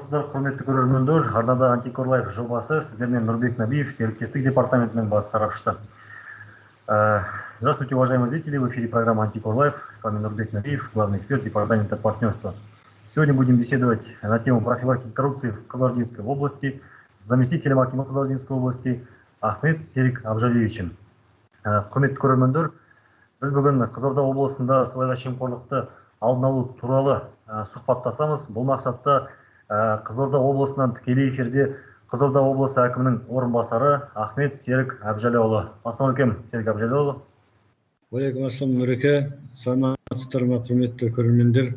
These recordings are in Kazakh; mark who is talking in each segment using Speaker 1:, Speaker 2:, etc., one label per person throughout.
Speaker 1: Саламатсыздар, құрметті көрермендер. Арнада Антикор Лайф жобасы, сіздермен Нурбек Набиев, серіктестік департаментінің бас сарапшысы. Здравствуйте, уважаемые зрители, в эфире программа Антикор Лайф. С вами Нурбек Набиев, главный эксперт департамента партнерства. Сегодня будем беседовать на тему профилактики коррупции в Кызылординской области с заместителем акима Кызылординской области Ахмет Серик Абжалиевичем. Құрметті көрермендер, біз бүгін Қызылорда облысында сыбайлас жемқорлықты алдын алу туралы сұхбаттасамыз. Бұл мақсатта Қызылорда облысынан тікелей эфирде Қызылорда облысы әкімінің орынбасары Ахмет Серик Абжалиұлы. Ассалаумағалейкум, Серик Абжалиұлы.
Speaker 2: Уалейкум ассалам, Нұреке. Саламатсыздар ма, құрметті көрермендер?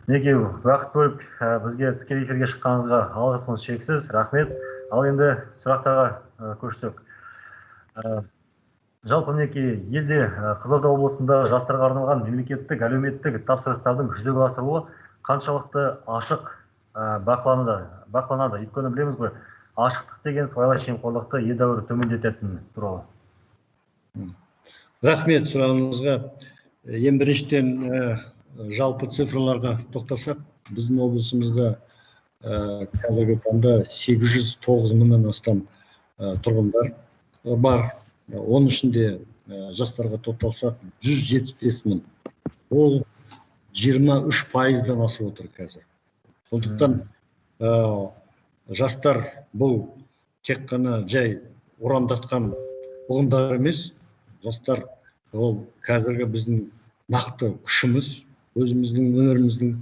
Speaker 1: Неге уақыт бөліп бізге тікелей эфирге шыққаныңызға алғысымыз шексіз, рахмет. Ал енді сұрақтарға көштік. Жалпы мінекей елде Қызылорда облысында жастарға арналған мемлекеттік әлеуметтік тапсырыстардың жүзеге асырылуы қаншалықты ашық бақыланады. Өйткені білеміз ғой, ашықтық деген сыбайлас жемқорлықты едәуір төмендететіні туралы.
Speaker 2: Рахмет сұрағыңызға. Ең біріншіден жалпы цифрларға тоқтасақ, біздің облысымызда қазіргі таңда 809 мыңнан астам тұрғындар бар. Оның ішінде жастарға тоқталсақ 175 мың. Ол 23%-дан асып отыр қазір. Сондықтан жастар бұл тек қана жай ұрандатқан ұғымдар емес. Жастар ол қазіргі біздің нақты күшіміз, өзіміздің өнеріміздің.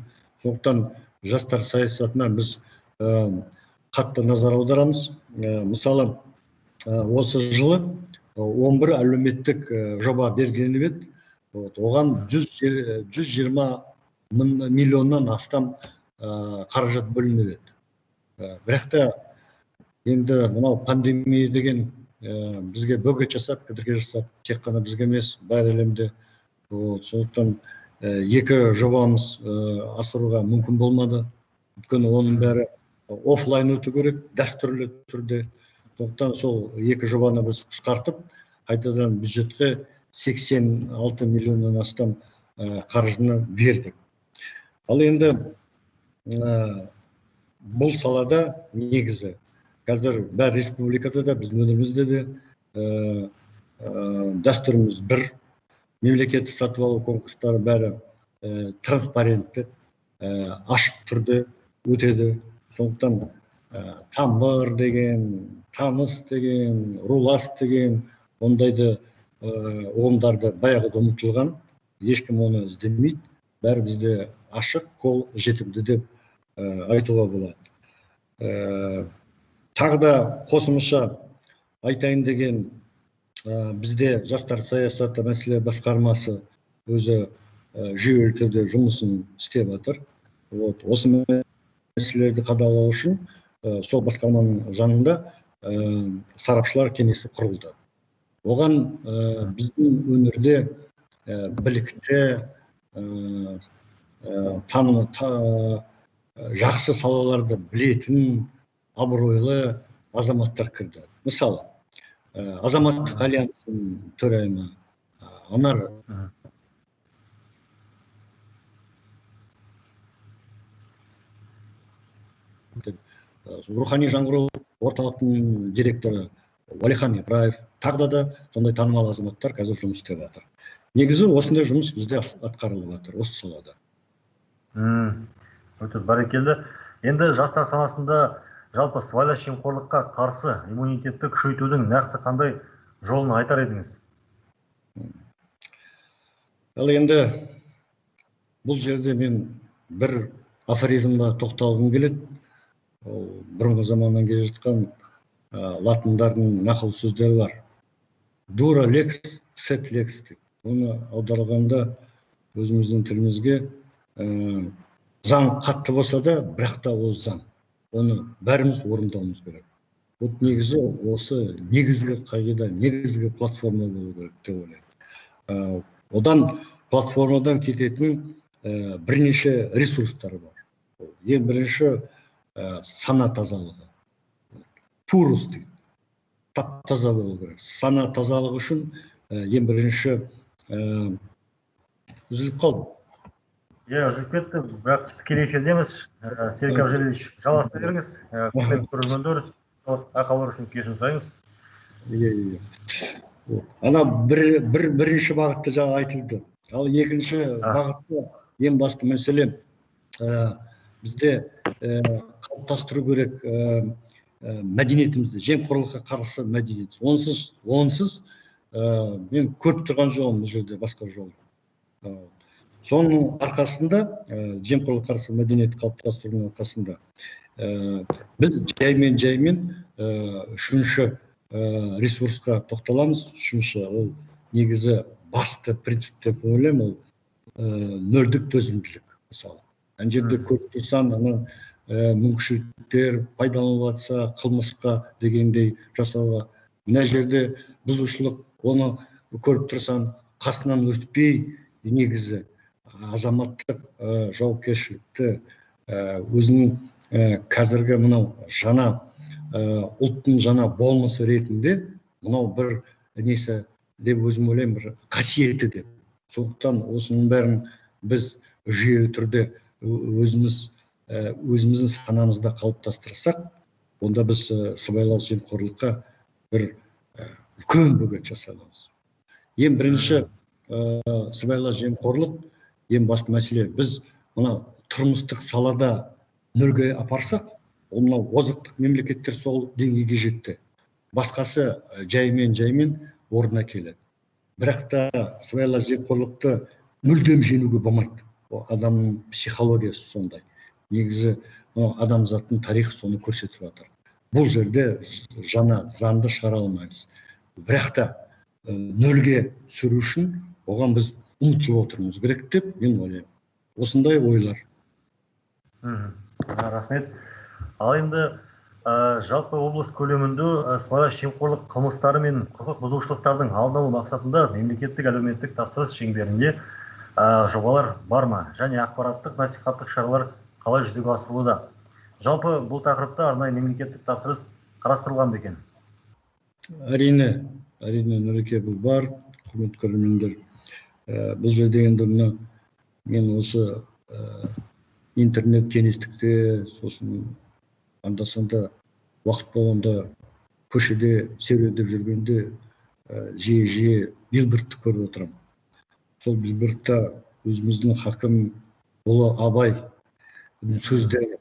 Speaker 2: Сондықтан жастар саясатына біз қатты назар аударамыз. Мысалы, осы жылы 11 әлеуметтік жоба белгіленіп еді. Оған 120 миллионнан астам қаражат бөлініп еді. Бірақ та енді мынау пандемия деген бізге бөгет жасап, кідіргі жасап, тек қана бізге емес, бар әлемде. Сондықтан екі жобамыз асыруға мүмкін болмады. Өйткені оның бәрі офлайн өту керек, дәстүрлі түрде. Сондықтан сол екі жобаны біз қысқартып, қайтадан бюджетке 86 миллионнан астам қаржыны бердік. Ал енді бұл салада негізі қазір бәр республикада да, біздің өңірімізде де дәстүріміз бір, мемлекеттік сатып алу конкурстары бәрі транспарентті, ашық түрде өтеді. Сондықтан тамыр деген, тамыз деген, рулас деген ондайды ұғымдарды баяғыда ұмытылған, ешкім оны іздемейді. Бәрі бізде ашық, қол жетімді деп айтуға болады. Тағы да қосымша айтайын деген, бізде жастар саясаты мәселе басқармасы өзі жүйелі түрде жұмысын істеп жатыр. Осы мәселелерді қадағалау үшін сол басқарманың жанында сарапшылар кеңесі құрылды. Оған біздің өңірде білікті, жақсы салаларды білетін, абыройлы азаматтар кірді. Мысалы, азаматтық альянстың төрайымы Анар рухани жаңғыру орталықтың директоры Уалихан Ибраев, тағы да сондай танымал азаматтар қазір жұмыс істеп жатыр. Негізі осындай жұмыс бізде атқарылып жатыр осы салада.
Speaker 1: Өте бәрекелді. Енді жастар санасында жалпы сыбайлас жемқорлыққа қарсы иммунитетті күшейтудің нақты қандай жолын айтар едіңіз?
Speaker 2: Ал енді бұл жерде мен бір афоризмға тоқталғым келеді. Бұрынғы заманнан келе жатқан латындардың нақыл сөздері бар. Дура лекс, сет лекс деп. Оны аударылғанда өзіміздің тілімізге заң қатты болса да, бірақ та ол заң. Оны бәріміз орындауымыз керек. Негізі осы негізгі қағида, негізгі платформа болу керек деп ойлаймын. Одан платформадан кететін бірнеше ресурстар бар. Ең бірінші сана тазалығы. Пурус дейді. Тап-таза болу керек. Сана тазалығы үшін ең бірінші үзіліп қалды.
Speaker 1: Үзіліп кетті, бірақ тікелей эфирдеміз. Серік Әбжалович, жалғастыра беріңіз. Құрметті көрермендер, ақаулар үшін кешірім сұраймыз.
Speaker 2: Ана бірінші бағытта жаңа айтылды. Ал екінші бағытта ең басты мәселе бізде қалыптастыру керек мәдениетімізді, жемқорлыққа қарсы мәдениет. Онсыз мен көріп тұрған жоғым бұл жерде басқа жол. Соның арқасында, жемқорлыққа қарсы мәдениет қалыптастырудың арқасында біз жаймен үшінші ресурсқа тоқталамыз. Үшінші, ол негізі басты принцип деп ойлаймын, ол нөлдік төзімділік. Мысалы, ана жерде көріп тұрсаң, мүмкіншіліктер пайдаланылып жатса, қылмысқа дегендей жасауға. Мына жерде бұзушылық, оны көріп тұрсаң, қасынан өтпей, негізі азаматтық жауапкершілікті өзінің қазіргі мынау жаңа ұлттың жаңа болмысы ретінде мынау бір несі деп өзім ойлаймын, бір қасиеті деп. Сондықтан осының бәрін біз жүйелі түрде өзіміздің санамызда қалыптастырсақ, онда біз сыбайлас жемқорлыққа бір үлкен бөгет жасай аламыз. Ең бірінші сыбайлас жемқорлық, ең басты мәселе, біз мына тұрмыстық салада нөлге апарсақ, мынау озықтық мемлекеттер сол деңгейге жетті. Басқасы жаймен орнына келеді. Бірақ та сыбайлас жемқорлықты мүлдем жеңуге болмайды. Адамның психологиясы сондай. Негізі адамзаттың тарихы соны көрсетіп жатыр. Бұл жерде жаңа заңды шығара алмаймыз. Бірақ та нөлге түсіру үшін оған біз ұмтылып отырмыз керек деп мен ойлаймын. Осындай ойлар.
Speaker 1: Рахмет. Ал енді жалпы облыс көлемінде сыбайлас жемқорлық қылмыстары мен құқық бұзушылықтардың алдын алу мақсатында мемлекеттік әлеуметтік тапсырыс шеңберінде жобалар бар ма? Және ақпараттық насихаттық шаралар қалай жүзеге асырылуда? Жалпы бұл тақырыпта арнайы мемлекеттік тапсырыс қарастырылған ба екен?
Speaker 2: Әрине, Нұреке, бұл бар. Құрметті көрермендер, бұл жерде енді мен осы интернет кеңістікте, сосын анда-санда уақыт болғанда көшеде серуендеп жүргенде жиі билбордты көріп отырамын. Сол билбордта өзіміздің хакім ұлы Абай сөздері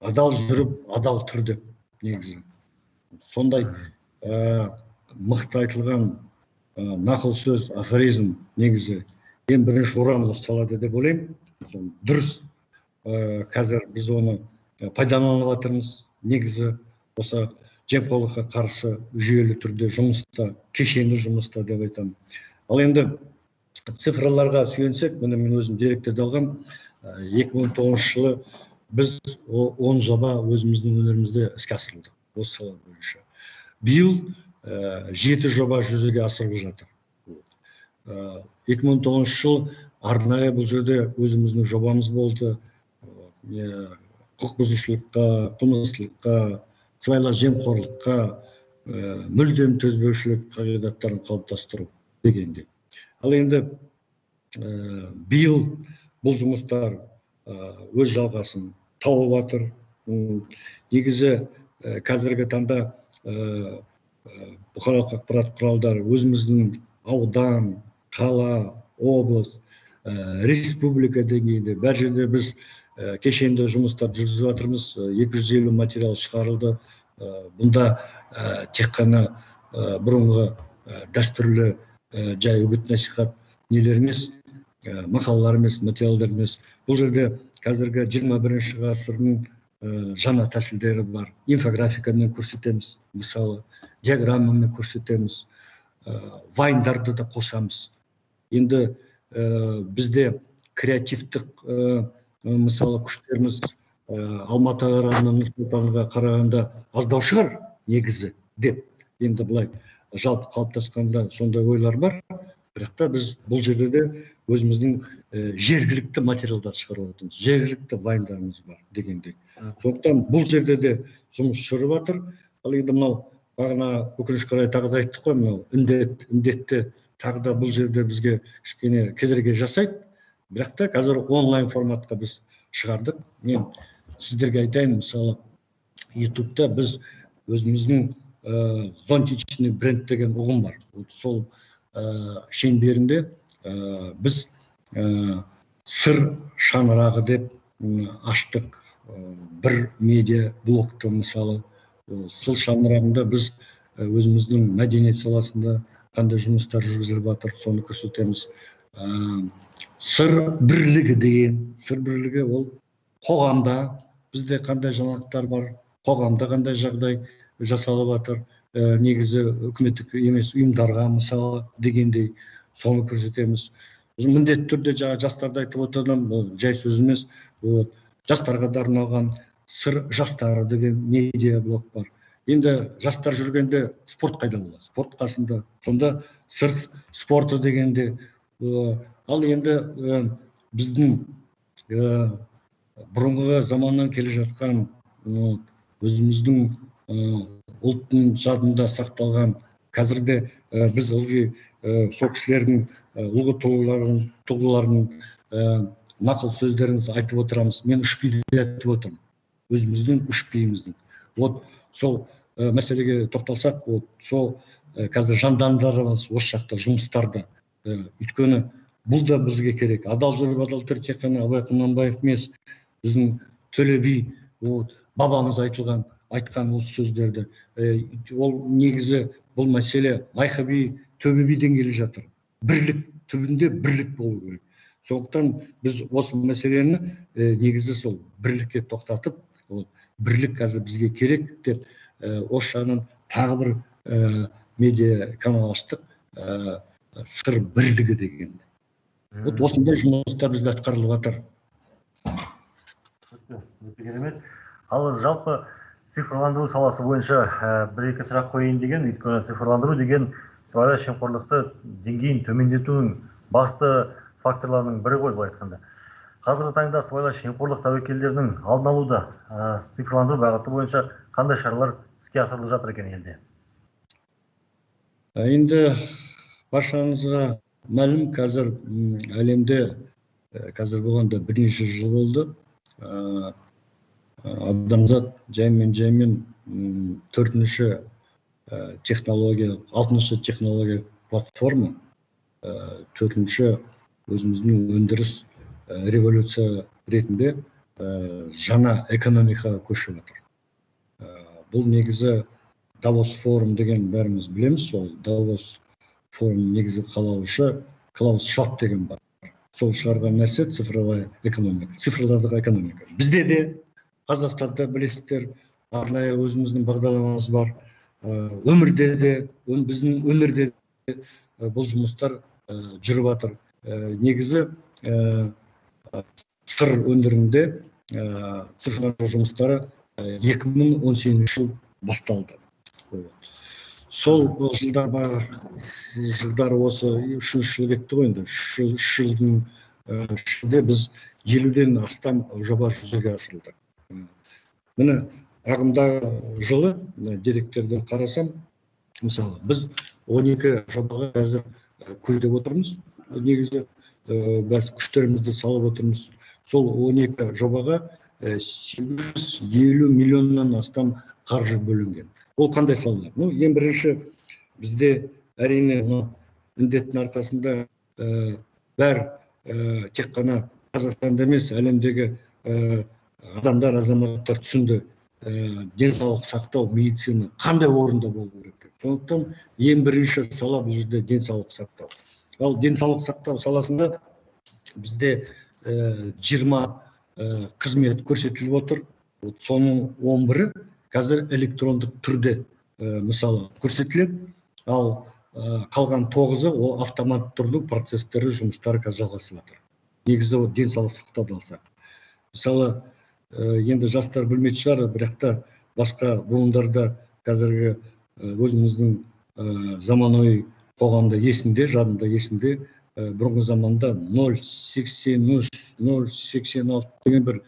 Speaker 2: адал жүріп, адал тұр деп негізі. Сондай мықты айтылған нақыл сөз, афоризм негізі ең бірінші орын ұсталады деп ойлаймын. Дұрыс, қазір біз оны пайдаланып жатырмыз. Негізі осы жемқорлыққа қарсы жүйелі түрде жұмыста, кешенді жұмыста деп айтамын. Ал енді цифрларға сүйенсек, мен өзім деректерді алғам. 2019 жылы біз 10 жоба өзіміздің өңірімізде іске асырылды осы сала бойынша. Биыл 7 жоба жүзеге асырылып жатыр. 2019 жыл арнайы бұл жерде өзіміздің жобамыз болды. Құқық бұзушылыққа, қылмыстылыққа, сыбайлас жемқорлыққа, мүлдем төзбеушілік қағидаттарын қалыптастыру дегенде. Ал енді биыл бұл жұмыстар өз жалғасын тауып жатыр. Негізі қазіргі таңда бұқаралық ақпарат құралдары өзіміздің аудан, қала, облыс, республика деңгейінде бәр жерде біз кешенді жұмыстар жүргізіп жатырмыз. 250 материал шығарылды. Бұнда тек қана бұрынғы дәстүрлі жай үгіт насихат нелер емес, мақалалар емес, материалдар емес. Бұл жерде қазіргі 21 ғасырдың жаңа тәсілдері бар. Инфографикамен көрсетеміз, мысалы, диаграммамен көрсетеміз, вайндарды да қосамыз. Енді бізде креативтік мысалы күштеріміз Алматыға қарағанда, Нұр-Сұлтанға қарағанда аздау шығар негізі деп. Енді былай жалпы қалыптасқанда сондай ойлар бар. Бірақ та біз бұл жерде де өзіміздің жергілікті материалдар шығарып отырмыз. Жергілікті вайндарымыз бар дегендей. Сондықтан бұл жерде де жұмыс жүріп жатыр. Ал енді мынау бағана өкінішке қарай тағы да айттық қой, мынау індетті тағы да бұл жерде бізге кішкене кедергі жасайды. Бірақ та қазір онлайн форматқа біз шығардық. Мен сіздерге айтайын, мысалы ютубта біз өзіміздің зонтичный бренд деген ұғым бар. Сол шеңберінде біз сыр шаңырағы деп аштық бір медиа блокты. Мысалы сол шаңырағында біз өзіміздің мәдениет саласында қандай жұмыстар жүргізіліп жатыр, соны көрсетеміз. Сыр бірлігі деген, сыр бірлігі ол қоғамда бізде қандай жаңалықтар бар, қоғамда қандай жағдай жасалып жатыр, негізі үкіметтік емес ұйымдарға мысалы дегендей соны көрсетеміз. Міндетті түрде жастарды айтып отырдым, жай сөз емес, жастарға да арналған сыр жастары деген медиа блог бар. Енді жастар жүргенде спорт қайда болады? Спорт қасында. Сонда сыр спорты дегенде. Ал енді біздің бұрынғы заманнан келе жатқан өзіміздің ұлттың жадында сақталған, қазірде біз ылғи сол кісілердің ұлы тұлғаларының нақыл сөздерін айтып отырамыз. Мен үш биді айтып отырмын. Өзіміздің үш биіміздің. Сол мәселеге тоқталсақ, сол қазір жандандырымыз осы жақта жұмыстарда. Өйткені бұл да бізге керек. Адал жүріп, адал төр тек қана Абай Құнанбаев емес, біздің Төле би, бабамыз айтқан осы сөздерді. Ол негізі бұл мәселе Майқы би, Төбе биден келе жатыр. Бірлік түбінде бірлік болу керек. Сондықтан біз осы мәселені негізі сол бірлікке тоқтатып, бірлік қазір бізге керек деп, осы жағынан тағы бір медиа канал аштық, сыр бірлігі дегенде. Осындай жұмыстар бізде атқарылып жатыр.
Speaker 1: Өте керемет. Ал жалпы цифрландыру саласы бойынша бір-екі сұрақ қойайын деген, өйткені цифрландыру деген сыбайлас жемқорлықты деңгейін төмендетудің басты факторларының бірі ғой, былай айтқанда. Қазіргі таңда сыбайлас жемқорлық тәуекелдерінің алдын алуда цифрландыру бағыты бойынша қандай шаралар іске асырылып жатыр екен елде?
Speaker 2: Енді баршаңызға мәлім, қазір әлемде қазір болғанда бірнеше жыл болды. Адамзат жаймен төртінші технология, алтыншы технология платформа, төртінші өзіміздің өндіріс революция ретінде жаңа экономикаға көшіп жатыр. Бұл негізі Давос форум деген бәріміз білеміз. Сол Давос форум негізі қалаушы Клаус Шваб деген бар. Сол шығарған нәрсе цифрлы экономика, цифрлық экономика. Бізде де Қазақстанда білесіздер, арнайы өзіміздің бағдарламамыз бар. Өмірде де, біздің өнерде де бұл жұмыстар жүріп жатыр. Негізі сыр өндірімде цифрландыру жұмыстары 2018 жыл басталды. Сол жылдар осы 3 жыл кетті ғой енді. 3 жылдың ішінде біз 50-ден астам жоба жүзеге асырылды. Міне ағымдағы жылы деректерді қарасам, мысалы біз 12 жобаға қазір көздеп отырмыз. Негізі біз күштерімізді салып отырмыз. Сол 12 жобаға 850 миллионнан астам қаржы бөлінген. Ол қандай салалар? Ең бірінші бізде әрине індеттің арқасында бәр тек қана Қазақстанда емес, әлемдегі адамдар, азаматтар түсінді денсаулық сақтау, медицина қандай орында болу керек. Сондықтан ең бірінші сала бұл жерде денсаулық сақтау. Ал денсаулық сақтау саласында бізде 20 қызмет көрсетіліп отыр. Соның 11-і қазір электрондық түрде мысалы көрсетіледі. Ал қалған 9-і ол автомат түрде процестері, жұмыстары қазір жалғасып жатыр. Негізі денсаулық сақтауды алсақ. Мысалы, енді жастар білмейтін шығар, бірақ та басқа буындарда қазіргі өзіміздің заманауи қоғамда есінде, жадында есінде, бұрынғы заманда 083, 086 деген бір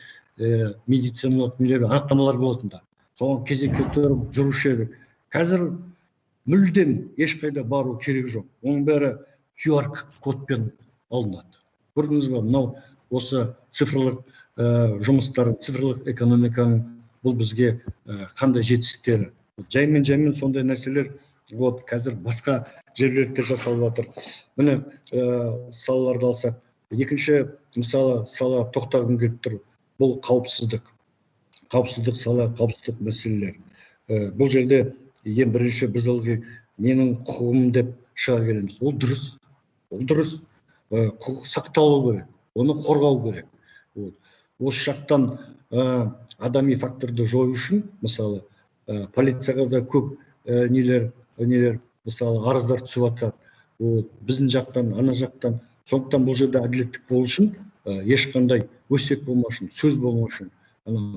Speaker 2: медициналық анықтамалар болатында. Соған кезекке тұрып жүрушы едік. Қазір мүлдем ешқайда бару керек жоқ. Оның бәрі QR кодпен алынады. көрдіңіз бе, мынау осы цифрлық жұмыстар, цифрлық экономиканың бұл бізге қандай жетістіктері. Жаймен сондай нәрселер қазір басқа жерлерде жасалып жатыр. Міне салаларды алсақ, екінші мысалы сала тоқтағым келіп тұр. Бұл қауіпсіздік сала, қауіпсіздік мәселелері. Бұл жерде ең бірінші біз ылғи менің құқығым деп шыға келеміз. Ол дұрыс. Құқық сақталу керек, оны қорғау керек. Осы жақтан адами факторды жою үшін, мысалы, полицияға да көп нелер, мысалы, арыздар түсіп жатады. Біздің жақтан, ана жақтан. Сондықтан бұл жерде әділеттік болу үшін, ешқандай өсек болмау үшін, сөз болмау үшін,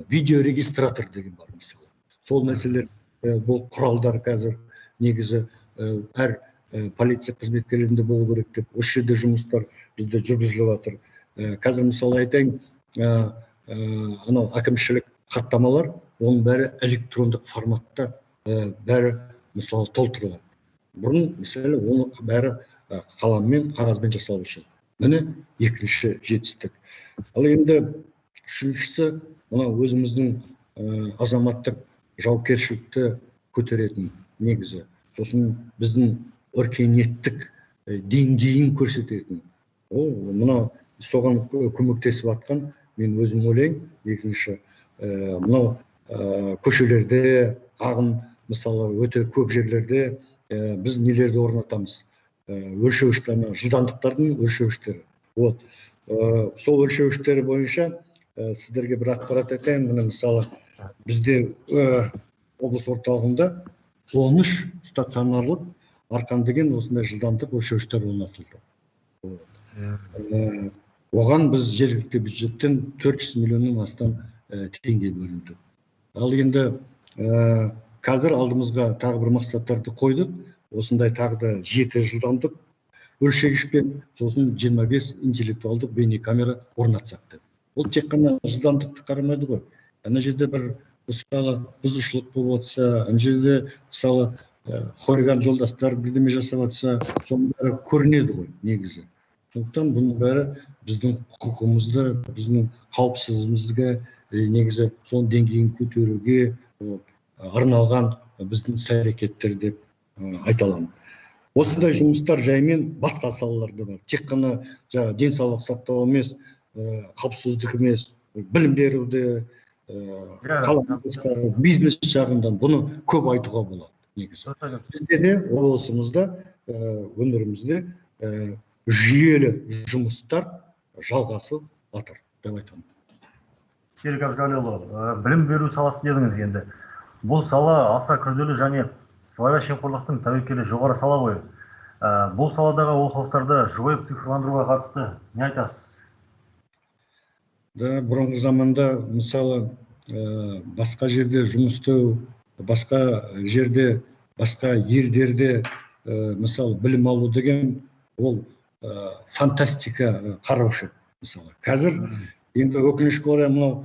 Speaker 2: видеорегистратор деген бар, мысалы. Сол мәселелер, бұл құралдар қазір негізі әр полиция қызметкерлерінде болу керек деп, осы жерде жұмыстар бізде жүргізіліп жатыр. Қазір мысалы айтайын, анау әкімшілік хаттамалар, оның бәрі электрондық форматта бәрі мысалы толтырылады. Бұрын мысалы оны бәрі қаламмен, қағазбен жасалушы. Міне екінші жетістік. Ал енді үшіншісі, мына өзіміздің азаматтық жауапкершілікті көтеретін негізі. Сосын біздің өркениеттік деңгейін көрсететін. Ол мына соған көмектесіп атқан, мен өзім ойлаймын, екінші мынау көшелерде, ағын мысалы өте көп жерлерде біз нелерді орнатамыз. Өлшеуіштері, жылдамдықтардың өлшеуіштері. Сол өлшеуіштері бойынша сіздерге бір ақпарат айтайын. Мысалы бізде облыс орталығында 13 стационарлық арқан деген осындай жылдамдық өлшеуіштер орнатылды. Оған біз жергілікті бюджеттен 400 миллионнан астам теңге бөлінді. Ал енді қазір алдымызға тағы бір мақсаттарды қойдық. Осындай тағы да 7 жылдамдық өлшегішпен, сосын 25 интеллектуалдық бейнекамера орнатсақ деп. Ол тек қана жылдамдықты қарамайды ғой. Ана жерде бір мысалы бұзушылық болып жатса, ана жерде мысалы хулиган жолдастар бірдеме жасап жатса, соның бәрі көрінеді ғой негізі. Сондықтан бұның бәрі біздің құқығымызды, біздің қауіпсіздігімізге негізі соның деңгейін көтеруге арналған біздің іс-әрекеттер деп айта аламын. Осындай жұмыстар жаймен басқа салаларда бар. Тек қана денсаулық сақтау емес, қауіпсіздік емес, білім беруде, бизнес жағынан бұны көп айтуға болады негізі. Бізде де облысымызда, өңірімізде жүйелі жұмыстар жалғасып жатыр деп айтамын.
Speaker 1: Серік Әбжалыұлы, білім беру саласы дедіңіз енді. Бұл сала аса күрделі және сыбайлас жемқорлықтың тәуекелі жоғары сала ғой. Бұл саладағы олқылықтарды жойып цифрландыруға қатысты не айтасыз?
Speaker 2: Бұрынғы заманда мысалы басқа жерде жұмыс істеу, басқа жерде, басқа елдерде мысалы білім алу деген ол фантастика қараушы. Мысалы қазір енді өкінішке орай мынау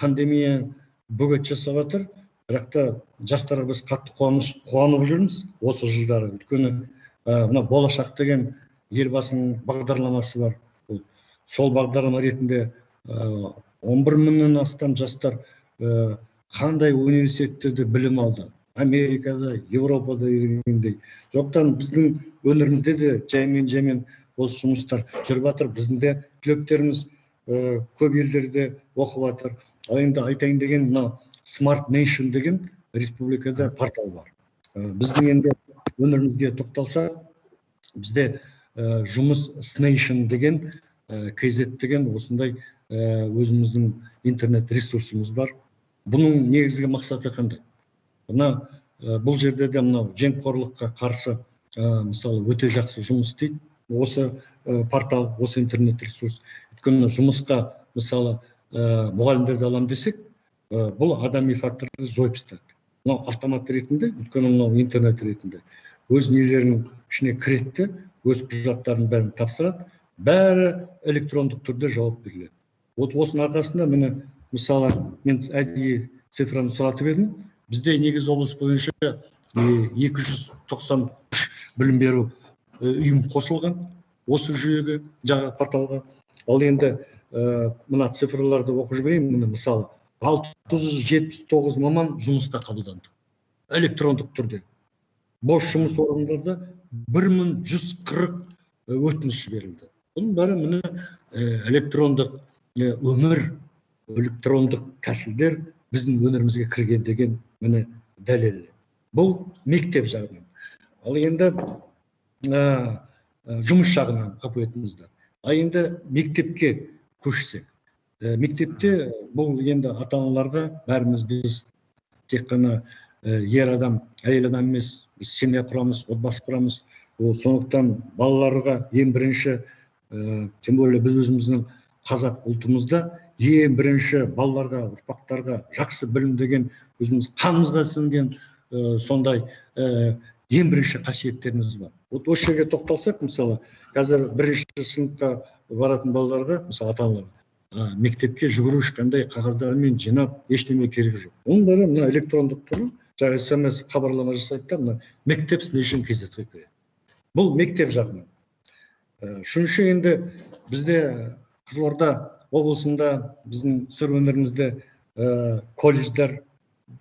Speaker 2: пандемия бөгет жасап жатыр. Бірақ та жастарға біз қатты қуанып жүрміз осы жылдары. Өйткені мына болашақ деген елбасының бағдарламасы бар. Сол бағдарлама ретінде 11 мыңнан астам жастар қандай университеттерде білім алды. Америкада, Европада дегендей. Сондықтан біздің өңірімізде де жаймен осы жұмыстар жүріп жатыр. Біздің де түлектеріміз көп елдерде оқып жатыр. Ал енді айтайын деген мына Smart Nation деген республикада портал бар. Біздің енді өңірімізге тоқталса, бізде жұмыс Snation деген, KZ деген осындай өзіміздің интернет ресурсымыз бар. Бұның негізгі мақсаты қандай? Бұл жерде де мынау жемқорлыққа қарсы мысалы өте жақсы жұмыс істейді. Осы портал, осы интернет ресурс. Өйткені жұмысқа мысалы мұғалімдерді алам десек, бұл адами факторды жойып тастайды. Мынау автомат ретінде, өйткені мынау интернет ретінде өз нелерінің ішіне кіреді, өз құжаттарын бәрін тапсырады, бәрі электрондық түрде жауап беріледі. Осының арқасында міне мысалы мен әдейі цифраны сұратып едім. Бізде негіз облыс бойынша 293 білім беру үйім қосылған. осы жүйеге, жаңа порталға. Ал енді мына цифрларды оқып жіберейін. Міне мысалы 679 маман жұмысқа қабылданды электрондық түрде. Бос жұмыс орындарда 1140 өтініш жіберілді. Бұның бәрі міне электрондық өмір, электрондық тәсілдер біздің өмірімізге кірген деген міне дәлелі. Бұл мектеп жағынан. Ал енді жұмыс жағынан қапыетімізді. Енді мектепке көшсек. Мектепте бұл енді ата-аналарға бәріміз біз тек қана ер адам, әйел адам емес, біз семья құрамыз, отбасы құрамыз. Сондықтан балаларға ең бірінші, тем более біз өзіміздің қазақ ұлтымызда ең бірінші балаларға, ұрпақтарға жақсы білім деген өзіміз қанымызға сіңген сондай ең бірінші қасиеттеріміз бар. Осы жерге тоқталсақ, мысалы, қазір бірінші сыныпқа баратын балаларға, мысалы ата-аналарға, мектепке жүгіру ешқандай қағаздармен жинап, ештеңе керек жоқ. Оның бәрі мына электрондық түрі, жаңа SMS хабарлама жасайды да, мына mектеп.kz қойып береді. Бұл мектеп жағынан. Үшінші, енді бізде Қызылорда облысында біздің сыр өңірімізде колледждер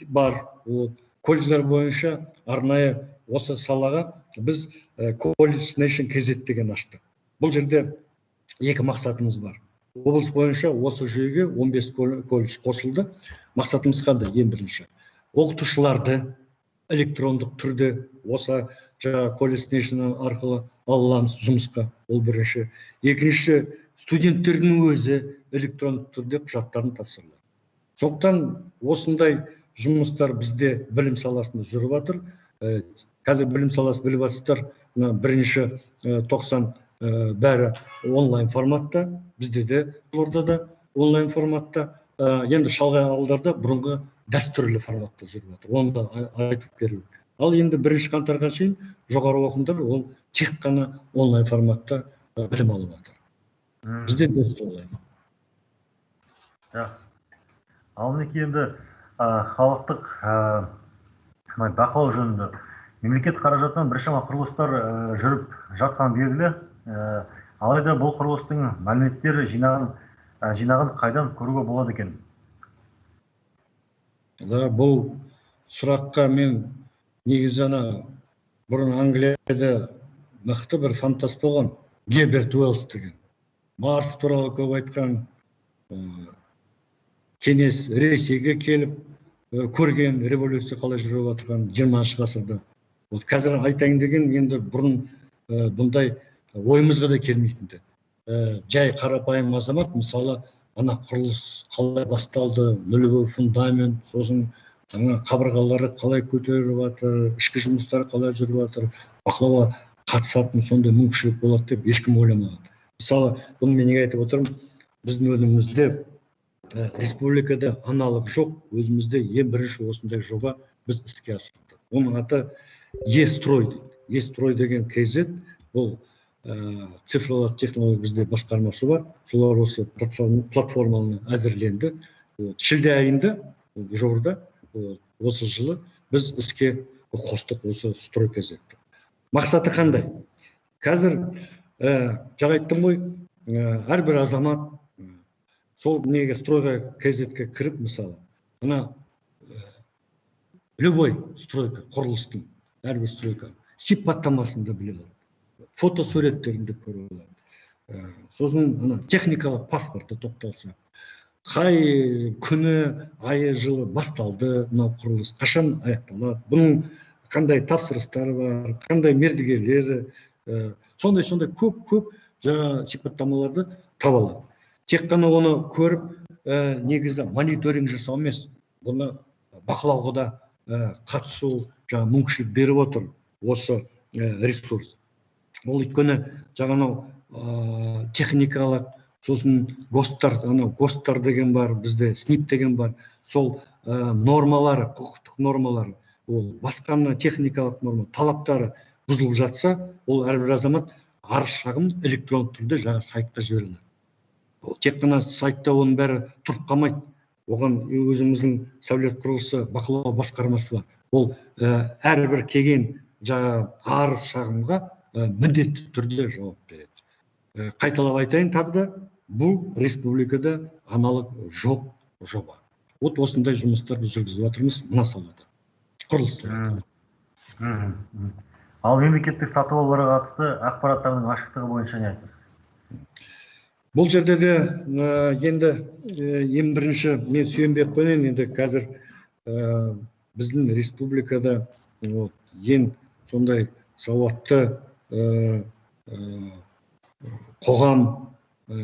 Speaker 2: бар. Колледждер бойынша арнайы осы салаға біз college.kz деген аштық. Бұл жерде екі мақсатымыз бар. Облыс бойынша осы жүйеге 15 колледж қосылды. Мақсатымыз қандай? Ең бірінші, оқытушыларды электрондық түрде осы college.kz арқылы аламыз жұмысқа. Ол бірінші. Екінші, студенттердің өзі электрондық түрде құжаттарын тапсырылады. Сондықтан осындай жұмыстар бізде білім саласында жүріп жатыр. Қазір білім саласы біліп жатсыздар, бірінші 90 бәрі онлайн форматта, бізде де Қызылордада онлайн форматта, енді шалғай ауылдарда бұрынғы дәстүрлі форматта жүріп жатыр. Оны да айтып беру. Ал енді 1 қаңтарға шейін жоғары оқымдар ол тек қана онлайн форматта білім алып жатыр. Бізде де солай.
Speaker 1: Ал мінекей енді халықтық бақылау жөнінде мемлекет қаражатынан біршама құрылыстар жүріп жатқан белгілі. Алайда бұл құрылыстың мәліметтері жинағын қайдан көруге болады екен?
Speaker 2: Бұл сұраққа мен негізі бұрын Англияда мықты бір фантаст болған, Герберт Уэллс деген. Марс туралы көп айтқан, кеңес Ресейге келіп, көрген революция қалай жүріп отырған 20-шы ғасырда. Қазір айтайын деген енді бұрын бұндай ойымызға да келмейтінді. Жай қарапайым азамат, мысалы, ана құрылыс қалай басталды, нулевой фундамент, сосын қабырғалары қалай көтеріліп жатыр, ішкі жұмыстары қалай жүріп жатыр, бақылауға қатысатын сондай мүмкіншілік болады деп ешкім ойламаған. Мысалы, бұны мен неге айтып отырмын, біздің өнімізде республикада аналог жоқ, өзімізде ең бірінші осындай жоба біз іске асырдық. Оның аты Е-строй дейді. Е-строй деген KZ, бұл цифрлық технология бізде басқармасы бар. Солар осы платформаны әзірленді. Шілде айында, жуырда, осы жылы біз іске қостық осы строй KZ-ті. Мақсаты қандай? Қазір жаңа айттым ғой, әрбір азамат сол неге стройға KZ-ке кіріп, мысалы, любой стройка, құрылыстың, әрбір стройка, сипаттамасында біле алады, фотосуреттерінде көре алады. Сосын техникалық паспортты тоқталса, қай күні, айы, жылы басталды, мынау құрылыс, қашан аяқталады, бұның қандай тапсырыстары бар, қандай мердігерлері, сондай көп жаңа сипаттамаларды таба алады. Тек қана оны көріп, негізі мониторинг жасау емес, бұны бақылауға да қатысу жаңа мүмкіншілік беріп отыр осы ресурс. Ол өйткені жаңа техникалық, сосын ГОСТар деген бар, бізде СНИП деген бар, сол нормалары, құқықтық нормалары, ол басқаны техникалық норма, талаптары бұзылып жатса, ол әрбір азамат арыз шағым электронды түрде жаңа сайтқа жіберіледі. Тек қана сайтта оның бәрі тұрып қалмайды. Оған өзіміздің сәулет құрылысы бақылау басқармасы бар. Ол әрбір келген жаңа арыз шағымға міндетті түрде жауап береді. қайталап айтайын тағы да, бұл республикада аналог жоқ жоба. Вот осындай жұмыстар біз жүргізіп жатырмыз мына салада, құрылыс салада.
Speaker 1: Ал мемлекеттік сатып алуларға қатысты ақпараттардың ашықтығы бойынша не айтасыз?
Speaker 2: Бұл жерде де енді ең бірінші мен сүйенбек қойын, енді қазір біздің республикада ең сондай сауатты қоғам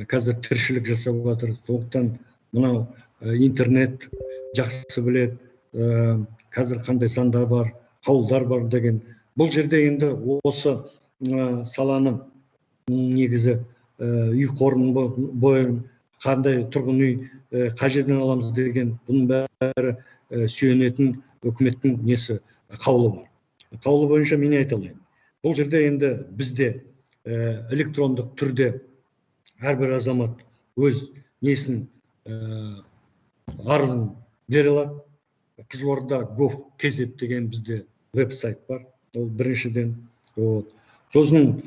Speaker 2: қазір тіршілік жасап жатыр. Сондықтан мынау интернет жақсы білет, қазір қандай заңдар бар, қаулдар бар деген. Бұл жерде енді осы саланың негізі үй қорының бойын қандай тұрғын үй қажеттен аламыз деген, бұның бәрі сүйенетін үкіметтің несі қаулы бар. Қаулы бойынша мен айта аламын. Бұл жерде енді бізде электрондық түрде әрбір азамат өз несін арызын бере алады. Қызылорда gov.kz деген бізде веб-сайт бар. Ол біріншіден. Сосын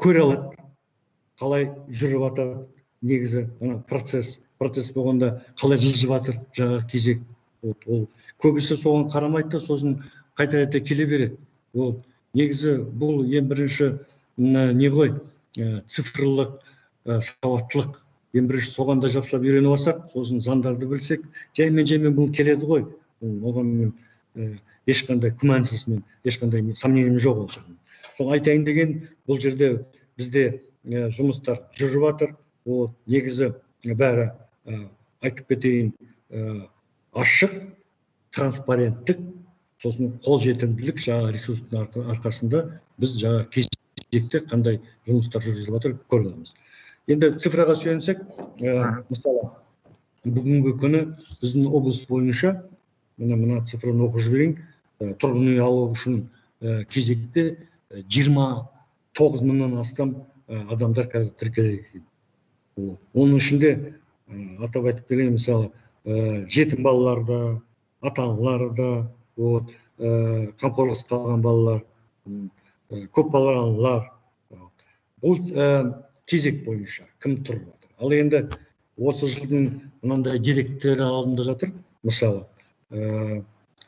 Speaker 2: көре алады, қалай жүріп жатыр, негізі процесс болғанда қалай жылжып жатыр жаңа кезек. Ол көбісі соған қарамайды, сосын қайта келе береді. Негізі бұл ең бірінші не ғой, цифрлық сауаттылық. Ең бірінші соғанда жақсылап үйреніп алсақ, сосын заңдарды білсек, жаймен бұл келеді ғой. Оған ешқандай күмәнсіз, мен ешқандай сомнением жоқ ол. Сол айтайын деген, бұл жерде бізде жұмыстар жүріп жатыр. Негізі бәрі айтып кетейін, ашық, транспаrenттік, сосын қолжетімділік жаңа ресурстың арқасында біз жаңа кезекте қандай жұмыстар жүргізіліп жатыр көре аламыз. Енді цифраға сүйенсек, мысалы бүгінгі күні біздің облыс бойынша мына цифраны оқып жіберейін, тұрғын үй алу үшін кезекте 29 мыңнан астам адамдар қазір тіркелген. Оның ішінде атап айтып келген, мысалы жетім балаларда, ата-аналарда, қамқорлықсыз қалған балалар, көп балалы аналар. Бұл кезек бойынша кім тұрып жатыр. Ал енді осы жылдың мынандай деректері алдында жатыр. Мысалы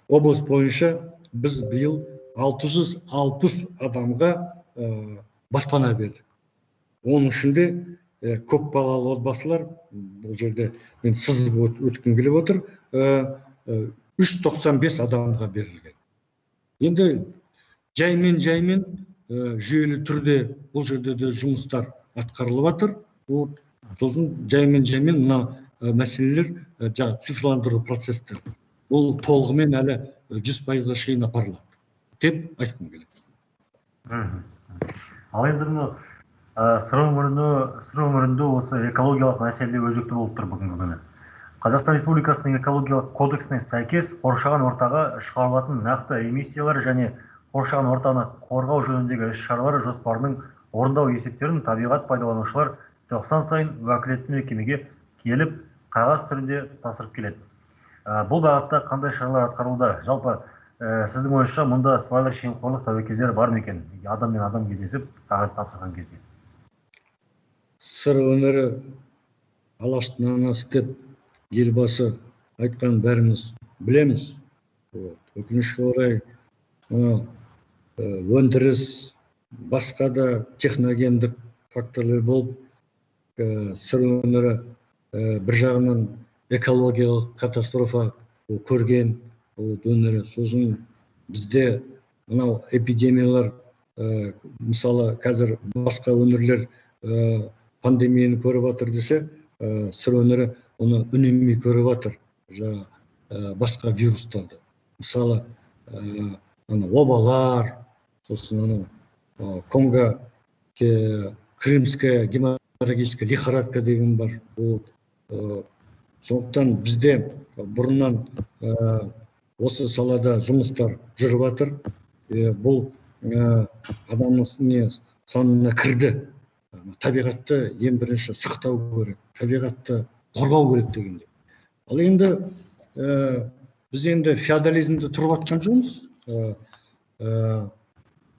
Speaker 2: облыс бойынша біз биыл 660 адамға баспана бердік. Оның ішінде көп балалы отбасылар, бұл жерде мен сызып өткім келіп отыр, 395 адамға берілген. Енді жаймен жүйелі түрде бұл жерде де жұмыстар атқарылып жатыр. Сосын жаймен мына мәселелер цифрландыру процестер. Бұл толығымен әлі 100%-ға шейін апарылады деп айтқым келеді.
Speaker 1: Ал енді сыр өңірінде осы экологиялық мәселе өзекті болып тұр бүгінгі күні. Қазақстан Республикасының экологиялық кодексіне сәйкес қоршаған ортаға шығарылатын нақты эмиссиялар және қоршаған ортаны қорғау жөніндегі іс-шаралар жоспарының орындау есептерін табиғат пайдаланушылар 90 сайын уәкілетті мекемеге келіп қағаз түрінде тапсырып келеді. Бұл бағытта қандай шаралар атқарылуда? Жалпы сіздің ойыңызша мұнда сыбайлас жемқорлық тәуекелдері бар ма екен? Адам мен адам кездесіп қағаз тапсырған кезде.
Speaker 2: Сыр өңірі алаштың анасы деп елбасы айтқан бәріміз білеміз. Өкінішке орай өндіріс, басқа да техногендік факторлар болып, сыр өңірі бір жағынан экологиялық катастрофа көрген өңірі. Сосын бізде мынау эпидемиялар, мысалы қазір басқа өңірлер пандемияны көріп жатыр десе, сыр өңірі оны үнемі көріп жатыр, басқа вирустарды. Мысалы обалар, сосын Конго Крымская геморрагическая лихорадка деген бар. Сондықтан бізде бұрыннан осы салада жұмыстар жүріп жатыр. Бұл адамның санына кірді. Табиғатты ең бірінші сақтау керек, табиғатты қорғау керек дегенде. Ал енді біз енді феодализмді тұрып жатқан жоқпыз.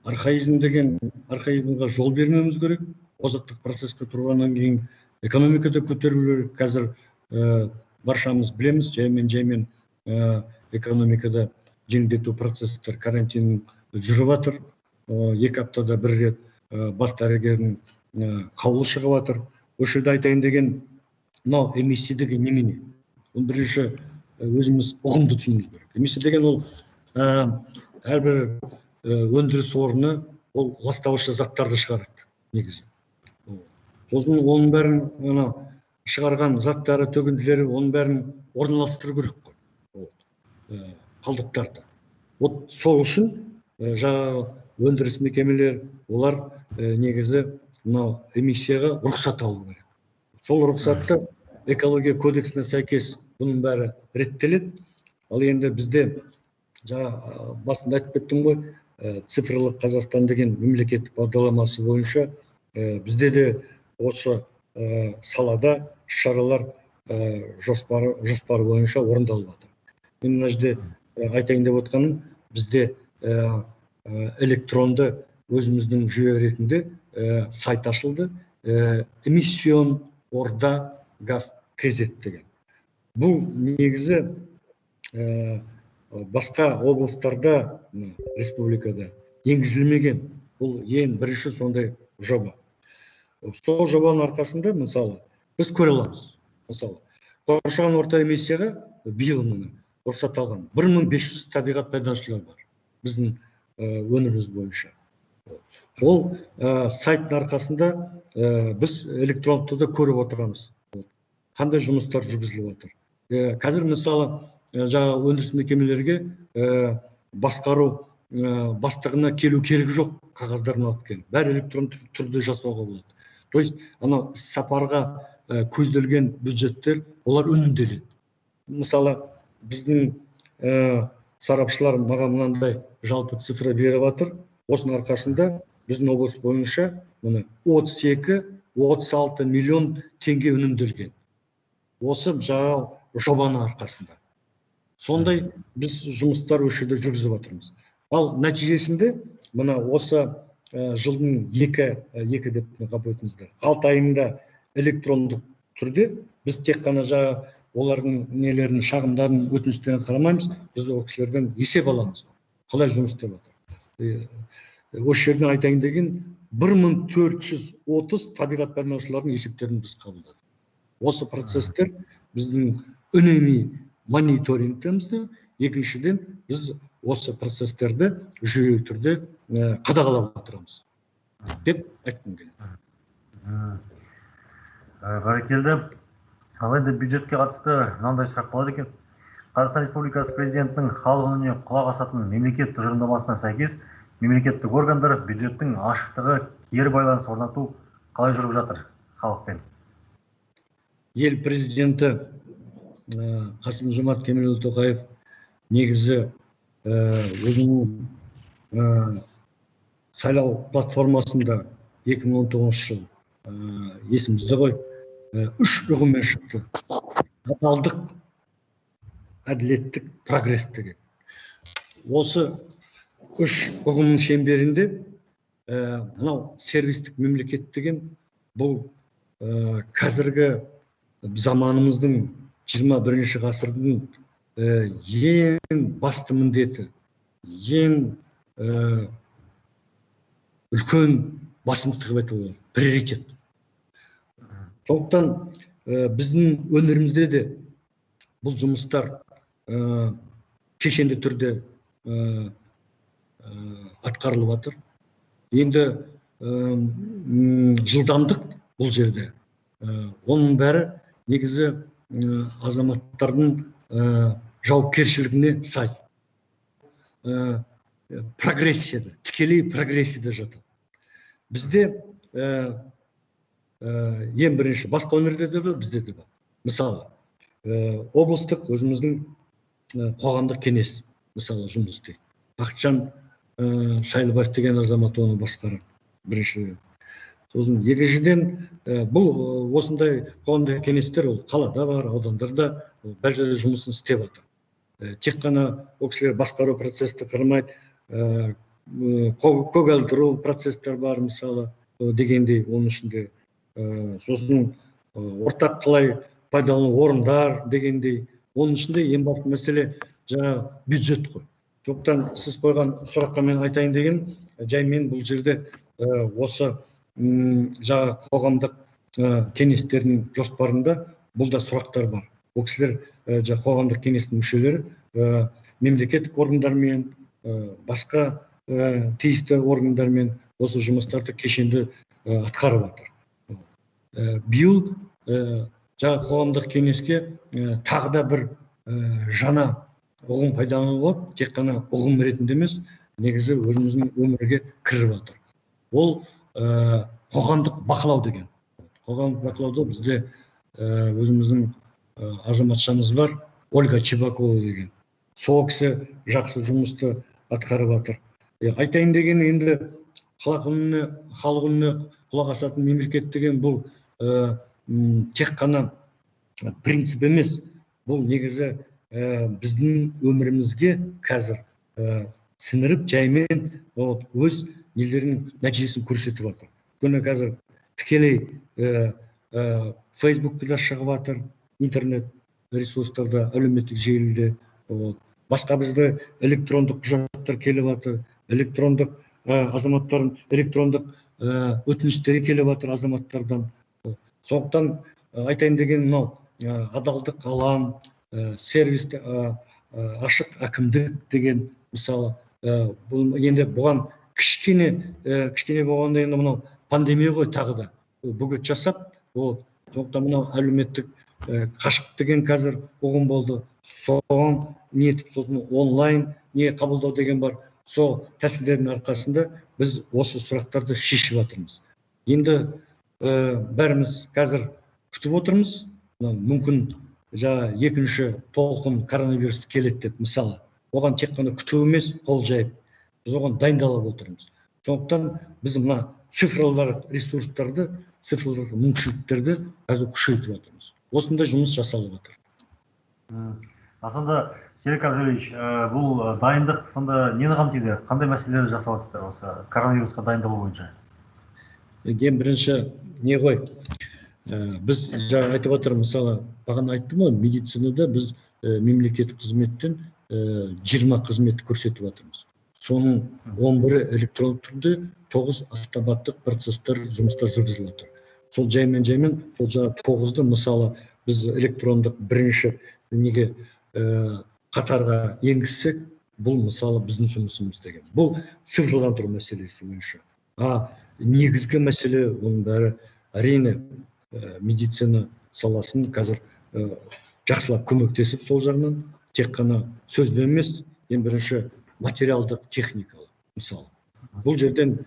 Speaker 2: архаизмға жол бермеуіміз керек. Озаттық процесске тұрғаннан кейін экономикада көтерілу керек. Қазір баршамыз білеміз, жаймен экономикада жеңілдету процесстер карантин жүріп жатыр. 2 аптада бір рет бас дәрігердің қаулы шығып жатыр. Осы жерде айтайын деген, мынау эмиссия деген немене? Оны бірінші өзіміз ұғымды түсінуіміз керек. Эмиссия деген ол әрбір өндіріс орны ол ластаушы заттарды шығарады негізі. Сосын оның бәрін шығарған заттары, төгінділері, оның бәрін орналастыру керек қой. Қалдықтарды. Вот сол үшін жаңағы өндіріс мекемелер, олар негізі мынау эмиссияға рұқсат алу керек. Сол рұқсатты экология кодексіне сәйкес бұның бәрі реттеледі. Ал енді бізде жаңа басында айтып кеттім ғой, цифрлық Қазақстан деген мемлекеттік бағдарламасы бойынша бізде де осы салада шаралар жоспары бойынша орындалып жатыр. Мен мына жерде айтайын деп отқаным, бізде электронды өзіміздің жүйе ретінде сайт ашылды, эмиссион орда гав kz деген. Бұл негізі басқа облыстарда, республикада енгізілмеген. Бұл ең бірінші сондай жоба. Сол жобаның арқасында, мысалы, біз көре аламыз. Мысалы, қоршаған орта эмиссияға биыл міне рұқсат алған 1500 табиғат пайдаланушылар бар біздің өңіріміз бойынша. Сол сайттың арқасында біз электронды да көріп отырамыз. Қандай жұмыстар жүргізіліп жатыр. Қазір мысалы жаңағы өндіріс мекемелерге басқару бастығына келу керек жоқ, қағаздарын алып келіп. Бәрі электронды түрде жасауға болады. То есть анау сапарға көзделген бюджеттер олар үнемделеді. Мысалы біздің сарапшылар маған мынандай жалпы цифра беріп жатыр. Осының арқасында біздің облыс бойынша 32-36 миллион теңге үнемделген. Осы жаңа жобаның арқасында. Сондай біз жұмыстар өшірді жүргізіп жатырмыз. Ал нәтижесінде мына осы жылдың 2 деп қап өтіңіздер. 6 айында электрондық түрде біз тек қана жаңа олардың нелерін, шағымдарын, өтініштерін қарамаймыз, біз ол кісілерден есеп аламыз. Қалай жұмыс істеп жатыр. Осы жерден айтайын деген 1430 табиғат пайдаланушылардың есептерін біз қабылдадық. Осы процесстер біздің үнемі мониторингтемізді, екіншіден біз осы процесстерді жүйелі түрде қадағалап отырамыз деп айттым келеді.
Speaker 1: Бәрекелді. Ал енді бюджетке қатысты мынандай сұрақ болады екен. Қазақстан Республикасы президентінің халық үніне құлақ асатын мемлекет тұжырымдамасына сәйкес мемлекеттік органдар бюджеттің ашықтығы, кері байланыс орнату қалай жүріп жатыр халықпен?
Speaker 2: Ел президенті Қасым-Жомарт Кемелұлы Тоқаев негізі өзінің сайлау платформасында 2019 жыл есімізде ғой 3 ұғыммен шықты. Адалдық, әділеттік, прогресс деген. Осы 3 ұғымның шеңберінде мынау сервистік мемлекет деген бұл қазіргі заманымыздың 21 ғасырдың ең басты міндеті, ең үлкен басымдық деп айтуға, приоритет. Сондықтан біздің өңірімізде де бұл жұмыстар кешенді түрде атқарылып жатыр. Енді жылдамдық бұл жерде. Оның бәрі негізі азаматтардың жауапкершілігіне сай. Прогрессияда, тікелей прогрессияда жатыр. Бізде ең бірінші басқа өңірде де бар, бізде де бар. Мысалы, облыстық өзіміздің қоғамдық кеңес мысалы жұмыс істейді. Бақытжан Шайлыбаев деген азамат оны басқарады біріншіден. Сосын екіншіден бұл осындай қоғамдық кеңестер ол қалада бар, аудандарда бәр жерде жұмысын істеп жатыр. Тек қана ол кісілер басқару процесті қырмайды, көгалтыруу процесстер бар мысалы дегендей оның ішінде сосын ортақ қалай пайдалану орындар дегендей оның ішінде ең басты мәселе жаңа бюджет қой. Сондықтан сіз қойған сұраққа мен айтайын деген жаймен бұл жерде осы жаңа қоғамдық кеңестердің жоспарында бұл да сұрақтар бар. Ол кісілер қоғамдық кеңестің мүшелері мемлекеттік органдармен басқа тиісті органдармен осы жұмыстарды кешенді атқарып жатыр. Биыл жаңа қоғамдық кеңеске тағы да бір жаңа ұғым пайдаланылып, тек қана ұғым ретінде емес, негізі өзіміздің өмірге кіріп жатыр. Ол қоғамдық бақылау деген. Қоғамдық бақылауда бізде өзіміздің азаматшамыз бар, Ольга Чебакова деген. Сол кісі жақсы жұмысты атқарып жатыр. Айтайын деген енді халық үніне құлақ асатын мемлекет деген бұл тек қана принцип емес, бұл негізі біздің өмірімізге қазір сіңіріп жаймен өз нелерінің нәтижесін көрсетіп жатыр. Өйткені қазір тікелей Фейсбукта шығып жатыр, интернет ресурстарда, әлеуметтік желіде, басқа бізді электрондық құжаттар келіп жатыр, электрондық азаматтардың электрондық өтініштері келіп жатыр азаматтардан. Сондықтан айтайын деген мынау адалдық алаң, сервис ашық әкімдік деген мысалы енді бұған кішкене болғанда енді мынау пандемия ғой тағы да бөгет жасап, сондықтан мынау әлеуметтік қашық деген қазір ұғым болды. Соған не етіп, сосын онлайн не қабылдау деген бар. Сол тәсілдердің арқасында біз осы сұрақтарды шешіп жатырмыз. Енді бәріміз қазір күтіп отырмыз. Мүмкін жаңа екінші толқын коронавирусты келеді деп мысалы. Оған тек қана күту емес, қол жайып. Біз оған дайындалып отырмыз. Сондықтан біз мына цифрлық ресурстарды, цифрлық мүмкіншіліктерді қазір күшейтіп жатырмыз. Осындай жұмыс жасалып жатыр.
Speaker 1: Сонда Серік Абдуллович, бұл дайындық сонда нені қамтиды? Қандай мәселелерді жасап жатсыздар осы коронавирусқа дайындалу бойынша?
Speaker 2: Ең бірінші не ғой? Біз жаңа айтып жатырмыз, мысалы, бағана айттым ғой, медицинада біз мемлекеттік қызметтен 20 қызметті көрсетіп жатырмыз. Соның 11-і электронды түрде 9 автоматтық процесстер жұмыстар жүргізіліп жатыр. Сол жаймен сол жаңа 9-ды мысалы біз электрондық бірінші неге қатарға енгізсек, бұл мысалы біздің жұмысымыз деген. Бұл цифрландыру мәселесі бойынша. Негізгі мәселе оның бәрі әрине медицина саласын қазір жақсылап көмектесіп сол жағынан тек қана сөзбен емес, ең бірінші материалдық техникалық мысалы. Бұл жерден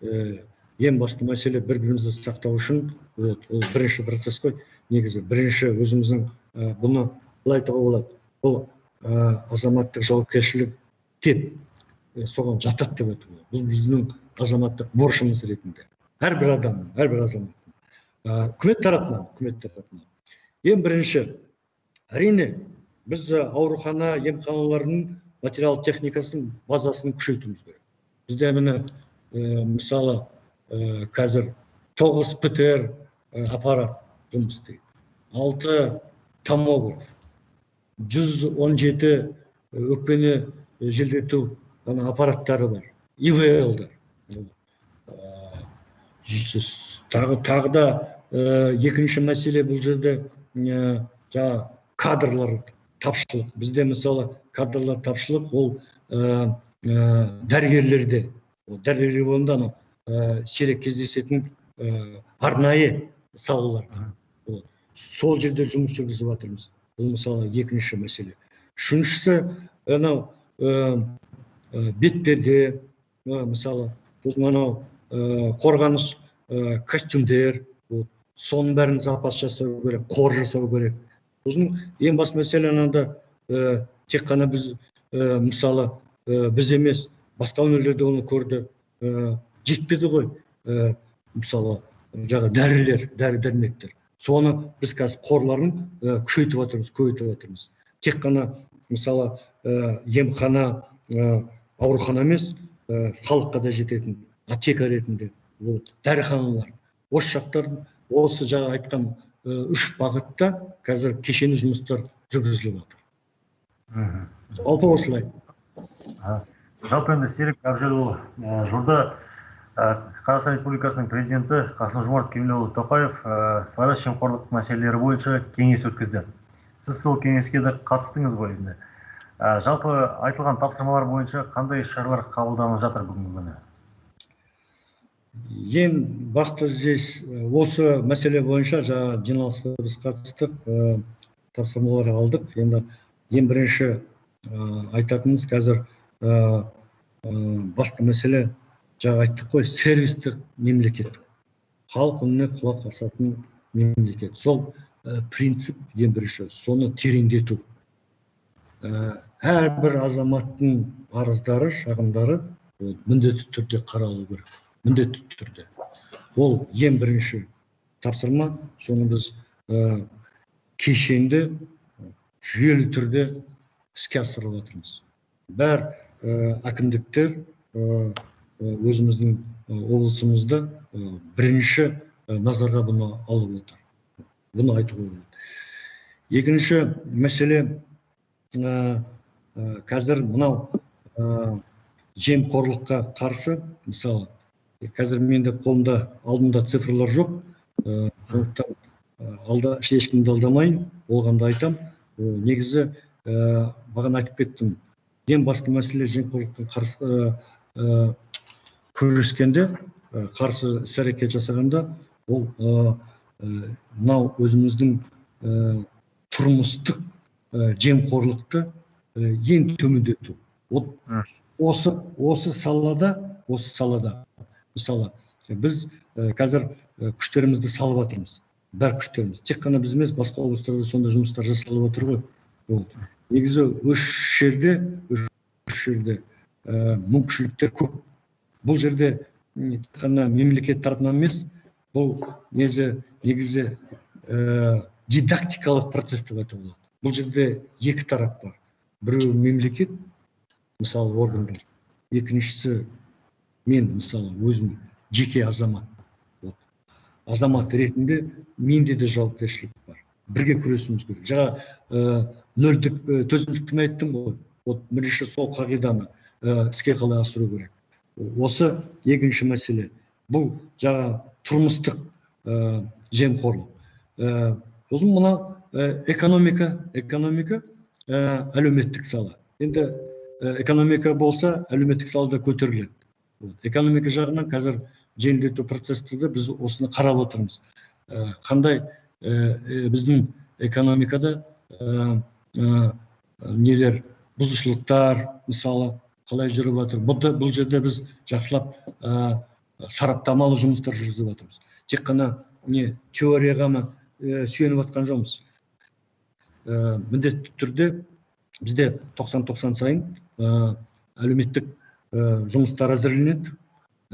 Speaker 2: ең басты мәселе бір-бірімізді сақтау үшін ол бірінші процесс қой. Негізі бірінші өзіміздің бұны былай айтуға болады. Бұл азаматтық жауапкершілік деп соған жатады деп айтуға. Бұл біздің азаматтық борышымыз ретінде. Әрбір азаматтың. Үкімет тарапынан. Ең бірінші, әрине, біз аурухана, емханалардың материал техникасын, базасын күшейтуіміз керек. Бізде міне мысалы қазір 9 ПТР аппарат жұмыс істейді. 6 томограф, 117 өкпені желдету аппараттары бар, ИВЛ-дар. Тағы да екінші мәселе бұл жерде жаңа кадрлар тапшылық. Бізде мысалы кадрлар тапшылық, ол дәрігерлерде. Дәрігерлер болғанда сирек кездесетін арнайы салалар. Сол жерде жұмыс жүргізіп жатырмыз. Бұл мысалы екінші мәселе. Үшіншісі, бетперде, мысалы, қорғаныс костюмдер, соның бәрін запас жасау керек, қор жасау керек. Сосын ең бас мәселе ананда тек қана біз мысалы біз емес, басқа өңірлерде оны көрді, жетпеді ғой. Мысалы дәрілер, дәрі-дәрмектер. Соны біз қазір қорларын күшейтіп жатырмыз, көбейтіп жатырмыз. Тек қана мысалы емхана, аурухана емес, халыққа да жететін аптека ретінде дәріханалар. Осы жақтардың осы жаңа айтқан 3 бағытта қазір кешенді жұмыстар жүргізіліп жатыр. Жалпы осылай.
Speaker 1: Жалпы енді Серік Әбжелұлы журда Қазақстан Республикасының президенті Қасым-Жомарт Кемелұлы Тоқаев сыбайлас жемқорлық мәселелері бойынша кеңес өткізді. Сіз сол кеңеске де қатыстыңыз ғой енді. Жалпы айтылған тапсырмалар бойынша қандай шаралар қабылданып жатыр бүгінгі күні?
Speaker 2: Ең басты здесь осы мәселе бойынша жаңа жиналысқа біз қатыстық, тапсырмалар алдық. Енді ең бірінші айтатынымыз қазір басты мәселе жаңа айттық қой, сервистік мемлекет. Халық үніне құлақ асатын мемлекет. Сол принцип ең бірінші, соны тереңдету. Әрбір азаматтың арыздары, шағымдары міндетті түрде қаралу керек. Міндетті түрде. Ол ең бірінші тапсырма, соны біз кешенді, жүйелі түрде іске асырып жатырмыз. Бәр әкімдіктер өзіміздің облысымызда бірінші назарға бұны алып отыр. Бұны айтуға болады. Екінші мәселе, қазір мынау жемқорлыққа қарсы, мысалы, қазір менде қолымда алдымда цифрлар жоқ, сондықтан ешкімді алдамайын, болғанда айтам. Негізі бағана айтып кеттім, ең басты мәселе жемқорлыққа қарсы күрескенде, қарсы іс-әрекет жасағанда, ол мынау өзіміздің тұрмыстық жемқорлықты ең төмендету. Осы салада, мысалы, біз қазір күштерімізді салып жатырмыз. Бәр күштеріміз. Тек қана біз емес, басқа облыстарда сонда жұмыстар жасалып отыр ғой. Негізі үш жерде мүмкіншіліктер көп. Бұл жерде қана мемлекет тарапынан емес, бұл негізі дидактикалық процесс деп айтуға болады. Бұл жерде екі тарап бар. Біреу мемлекет, мысалы органдар, екіншісі мен, мысалы өзім жеке азамат. Азамат ретінде менде де жауапкершілік бар. Бірге күресуіміз керек. Жаңа нөлдік төзімділікті айттым ғой. Бірінші сол қағиданы іске қалай асыру керек. Осы екінші мәселе. Бұл жаңа тұрмыстық жемқорлық. Сосын мына экономика, әлеуметтік сала. Енді экономика болса, әлеуметтік салада көтеріледі. Экономика жағынан қазір жеңілдету процестерде біз осыны қарап отырмыз. Қандай біздің экономикада нелер, бұзушылықтар, мысалы, қалай жүріп жатыр. Бұл жерде біз жақсылап сараптамалы жұмыстар жүргізіп жатырмыз. Тек қана теорияға сүйеніп жатқан жоқпыз. Міндетті түрде бізде 90-90 сайын әлеуметтік жұмыстар әзірленеді,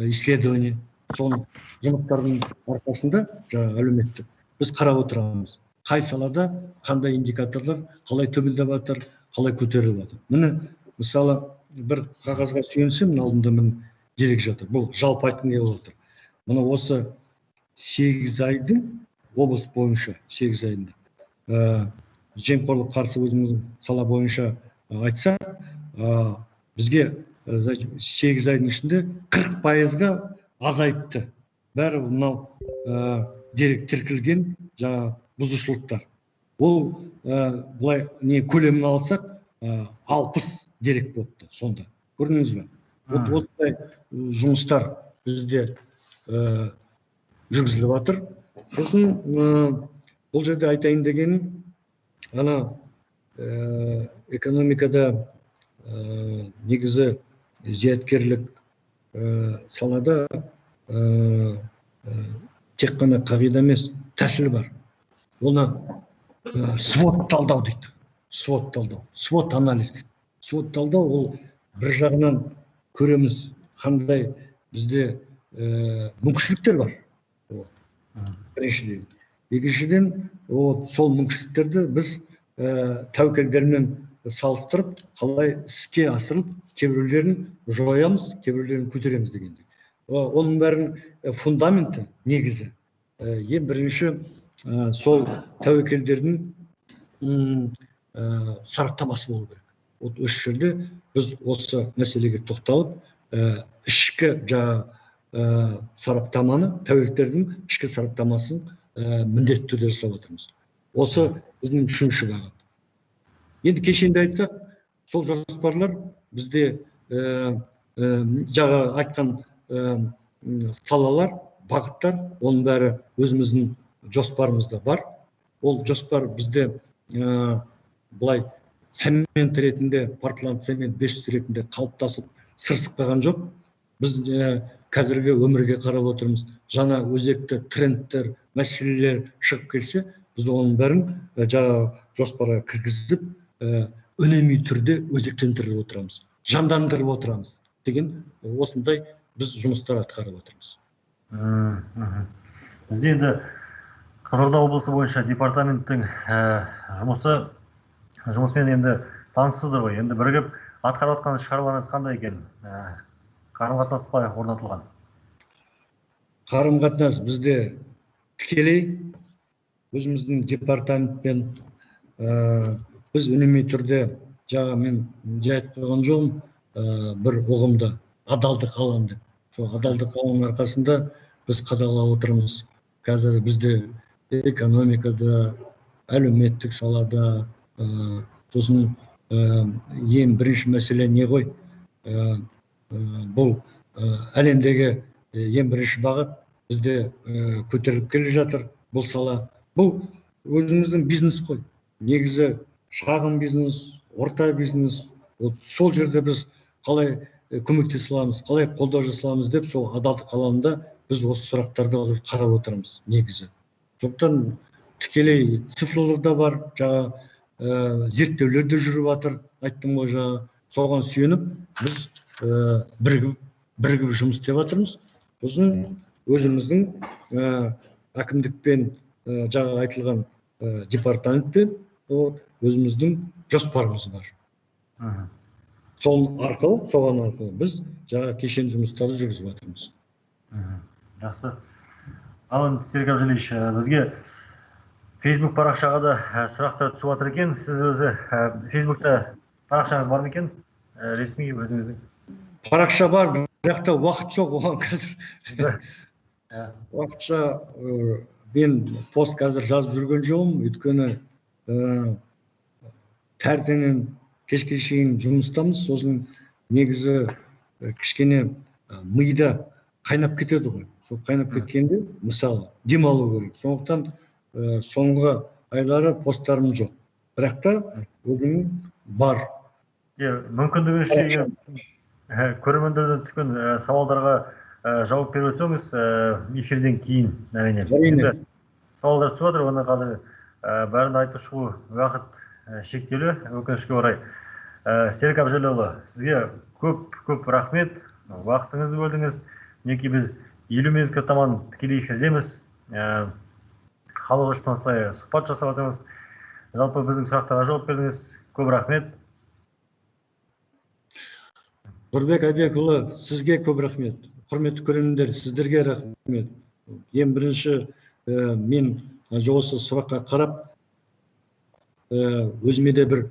Speaker 2: исследование. Соның жұмыстардың арқасында әлеуметтік біз қарап отырамыз. Қай салада қандай индикаторлар, қалай төмендеп жатыр, қалай көтеріліп жатыр. Міне, мысалы, бір қағазға сүйенсем, алдымда мен дерек жатыр. Бұл жалпы айтқым келіп отыр. Мына осы 8 айдың облыс бойынша 8 айында жемқорлық қарсы өзіміздің сала бойынша айтса, бізге 8 айдың ішінде 40%-ға азайтты. Бәрі мынау дерек тіркелген жаңа бұзушылықтар. Ол былай көлемін алсақ 60 дерек болыпты сонда. Көрдіңіз бе? Осындай жұмыстар бізде жүргізіліп жатыр. Сосын бұл жерде айтайын дегенім, ана экономикада негізі зияткерлік салада тек қана қағида емес, тәсіл бар. Оны свод талдау дейді. Свод талдау, свод анализ дейді. Свод талдау ол бір жағынан көреміз, қандай бізде мүмкіншіліктер бар. Біріншіден. Екіншіден, сол мүмкіншіліктерді біз тәуекелдермен салыстырып қалай іске асырылып кейбіреулерін жоямыз, кейбіреулерін көтереміз дегендей. Оның бәрін фундаменті, негізі. Ең бірінші сол тәуекелдердің сараптамасы болу керек. Осы жерде біз осы мәселеге тоқталып, ішкі сараптаманы, тәуекелдердің ішкі сараптамасын міндетті түрде жасап отырмыз. Осы біздің үшінші бағыт. Енді кешенде айтсақ, сол жоспарлар бізде жаңа айтқан салалар, бағыттар, оның бәрі өзіміздің жоспарымызда бар. Ол жоспар бізде бұлай цемент ретінде, портланд цемент 500 ретінде қалыптасып сырсып қалған жоқ. Біз қазіргі өмірге қарап отырмыз. Жаңа өзекті трендтер, мәселелер шығып келсе, біз оның бәрін жаңа жоспарға кіргізіп, үнемі түрде өзектендіріп отырамыз, жандандырып отырамыз деген осындай біз жұмыстар атқарып отырмыз.
Speaker 1: Бізде енді Қызылорда облысы бойынша департаменттің жұмысымен енді таныссыздар ғой. Енді бірігіп атқарып жатқан шараларыңыз қандай екен? Қарым-қатынас қалай орнатылған?
Speaker 2: Қарым-қатынас бізде тікелей өзіміздің департаментпен біз үнемі түрде жаңа мен айтып қойған жоқпын, бір ұғымды адалдық алам деп. Сол адалдық аланың арқасында біз қадағалап отырмыз. Қазір бізде экономикада, әлеуметтік салада, сосын ең бірінші мәселе не ғой? Бұл әлемдегі ең бірінші бағыт бізде көтеріліп келе жатыр бұл сала. Бұл өзіміздің бизнес қой. Негізі шағын бизнес, орта бизнес. Сол жерде біз қалай көмектесе аламыз, қалай қолдау жасаламыз деп сол адалдық алаңында біз осы сұрақтарды қарап отырмыз негізі. Сондықтан тікелей цифрлар да бар, жаңа зерттеулер де жүріп жатыр, айттым ғой жаңа. Соған сүйеніп біз бірігіп жұмыс істеп жатырмыз. Сосын өзіміздің әкімдікпен жаңа айтылған департаментпен өзіміздің жоспарымыз бар. Соған арқылы біз жаңа кешен жұмыстарды жүргізіп жатырмыз.
Speaker 1: Жақсы. Ал Серік Әбділович, бізге Facebook парақшаға да сұрақтар түсіп жатыр екен. Сіз өзі Facebook'та парақшаңыз бар ма екен? Ресми өзіңіздің?
Speaker 2: Парақша бар, бірақ та уақыт жоқ оған қазір. Уақытша мен пост қазір жазып жүрген жоқпын, өйткені таңертеңнен кешке шейін жұмыстамыз. Сосын негізі кішкене мида қайнап кетеді ғой. Сол қайнап кеткенде, мысалы, демалу керек. Сондықтан соңғы айлары посттарым жоқ. Бірақ та өзім бар.
Speaker 1: Мүмкіндігіңізше көрермендерден түскен сауалдарға жауап беріп өтсеңіз, эфирден кейін, әрине. Сауалдар түсіп жатыр, оны қазір бәрін айтып шығу уақыт шектеулі, өкінішке орай. Серік Әбділұлы, сізге көп рахмет, уақытыңызды бөлдіңіз. Мінекей біз 50 минутқа таман тікелей эфирдеміз. Халық үшін осылай сұхбат жасап жатырмыз. Жалпы біздің сұрақтарға жауап бердіңіз. Көп рахмет.
Speaker 2: Нұрбек Айбекұлы, сізге көп рахмет. Құрметті көрермендер, сіздерге рахмет. Ең бірінші мен осы сұраққа қарап, өзіме де бір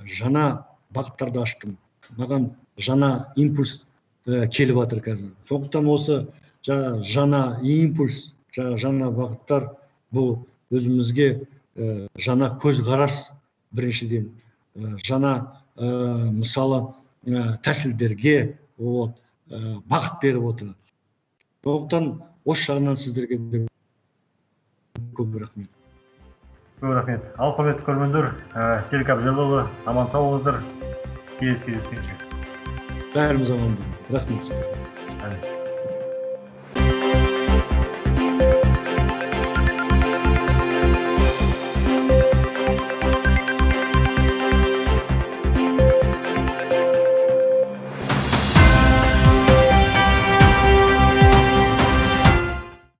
Speaker 2: жаңа бағыттарды аштым. Маған жаңа импульс келіп жатыр қазір. Сондықтан осы жаңа импульс, жаңа бағыттар бұл өзімізге жаңа көзқарас біріншіден, жаңа мысалы тәсілдерге бағыт беріп отырады. Сондықтан осы жағынан сіздерге көп рахмет.
Speaker 1: Көп рахмет. Ал құрметті көрермендер, Серік Әбділұлы, аман сау болыңыздар. Кездескенше.
Speaker 2: Бәріміз аман болыңыз. Рахмет сіздерге.